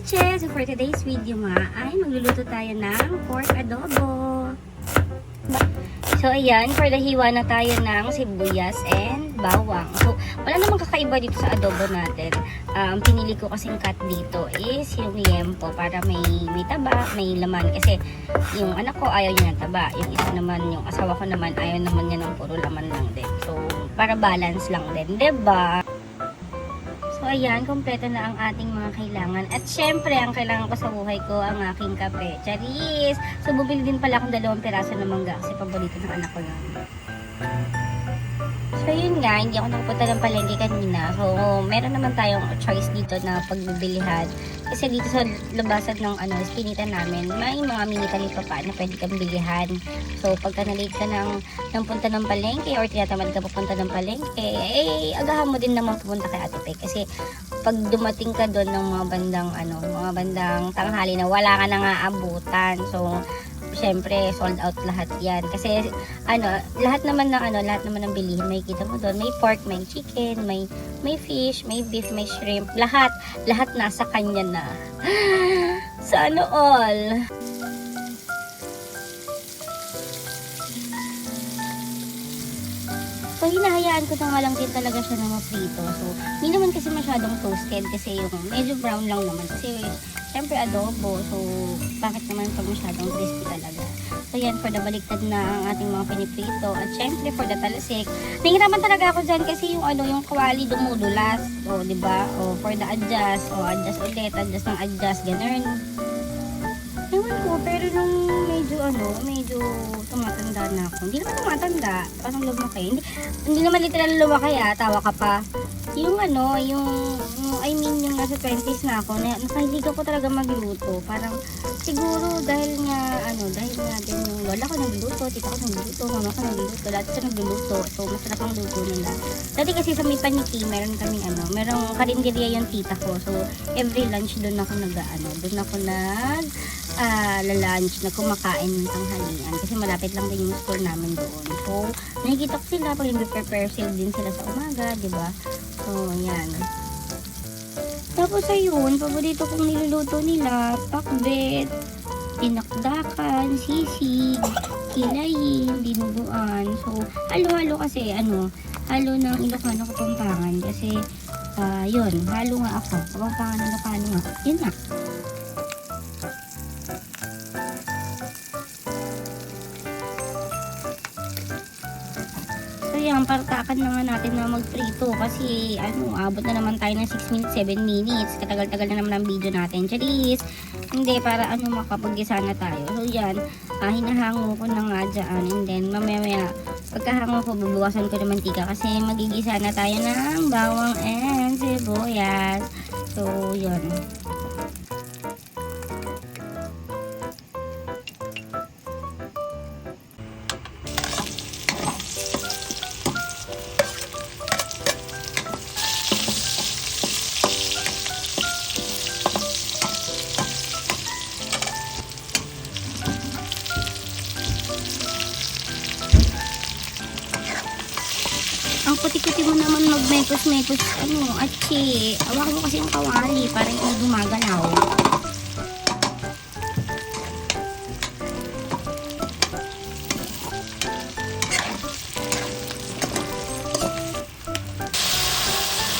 Che! So for today's video nga ay magluluto tayo ng pork adobo. So ayan, for the hiwa na tayo ng sibuyas and bawang. So wala namang kakaiba dito sa adobo natin. Ang pinili ko kasing cut dito is yung liempo para may taba, may laman. Kasi yung anak ko ayaw niya ng taba. Yung isa naman, yung asawa ko naman ayaw naman niya ng puro laman lang din. So para balance lang din, diba? So ayan, kompleto na ang ating mga kailangan. At syempre, ang kailangan ko sa buhay ko, ang aking kape. Charis! So bumili din pala akong 2 piraso ng mangga kasi paborito ng anak ko yun. So yun nga, hindi ako nakapunta ng palengke kanina. So meron naman tayong choice dito na pagbibilihan. Kasi dito sa labasan ng spinitan namin, may mga mini talipapa na pwede kang bilihan. So pagka na-late ka ng punta ng palengke or tinatamad ka pupunta ng palengke, eh agahan mo din naman pupunta kay Ate Pe. Kasi pag dumating ka doon ng mga bandang tanghali na wala ka nang aabutan. So syempre sold out lahat yan kasi lahat naman ng bilihin makikita mo doon, may pork, may chicken, may fish, may beef, may shrimp, lahat nasa kanya na. Sana all. So hinahayaan ko na nga lang din talaga siya na ma-prito. So hindi naman kasi masyadong toasted kasi yung medyo brown lang naman kasi syempre adobo. So bakit naman pag masyadong crispy talaga. So yan, for the baliktad na ang ating mga piniprito. At syempre for the talasik, nahihirapan talaga ako dyan kasi yung kawali dumudulas. O diba? O for the adjust. O adjust ulit, adjust ng adjust, ganun. Ewan ko, pero nung medyo tumatanda na ako. Hindi naman tumatanda, parang lumaki. Hindi naman literal lumaki tawa ka pa. Yung yung nasa 20s na ako, nakahilig ako talaga magluto. Parang siguro dahil nga din yung lola ko nagluluto, tita ko nagluluto, mama ko nagluluto, lahat siya nagluluto. So masarap ang luto nila. Dati kasi sa may paniki, merong karinderya yung tita ko. So every lunch doon ako lunch na kumakain ng tanghalian kasi malapit lang din yung school namin doon. So nakikita ko sila pag nag-prepare din sila sa umaga, di ba? So yan. Tapos ayun, paborito kong niluluto nila, pakbet, tinakdakan, sisig, kilayin, dinuguan. So halo-halo kasi halo ng Ilocano Kapampangan kasi yun, halo nga ako. Kapampangan ng Ilocano nga. Yun nga. So yan, partakan na nga natin na magprito kasi abot na naman tayo ng 6 minutes, 7 minutes. Katagal-tagal na naman ang video natin. Charis! Hindi, para makapag-gisa na tayo. So yan, hinahango ko na nga dyan. And then mamaya pagkahango ko, bubuwasan ko ng mantika kasi magigisa na tayo ng bawang and sibuyas. So yun. Ang puti-puti mo naman magmekos-mekos, atsi. Awak mo kasi yung kawali para hindi gumagalaw.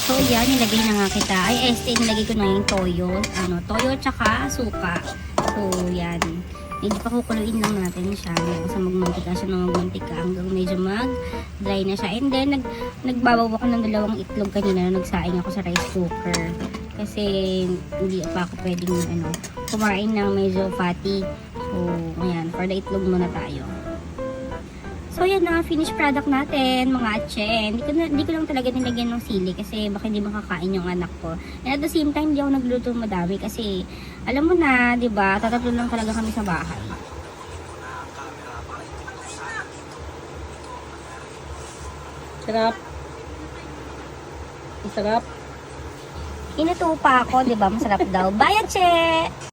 So yan, nilagay na nga kita. Nilagay ko na yung toyo. Toyo tsaka suka. So yan. Medyo pakukuluin lang natin siya kasi magmantika hanggang medyo mag-dry na siya. And then, nagbabawa ko ng 2 itlog kanina na nagsaing ako sa rice cooker. Kasi hindi pa ako pwedeng kumain ng medyo fatty. So, ayan, for the itlog muna tayo. So, yan na, finished product natin, mga atse. Hindi ko lang talaga nilagyan ng sili kasi baka hindi makakain yung anak ko. And at the same time, hindi ako nagluto madami kasi alam mo na, di ba, tatatlo lang talaga kami sa bahay. Sarap. Masarap. Inuto pa ako, di ba? Masarap daw. Bye, atse!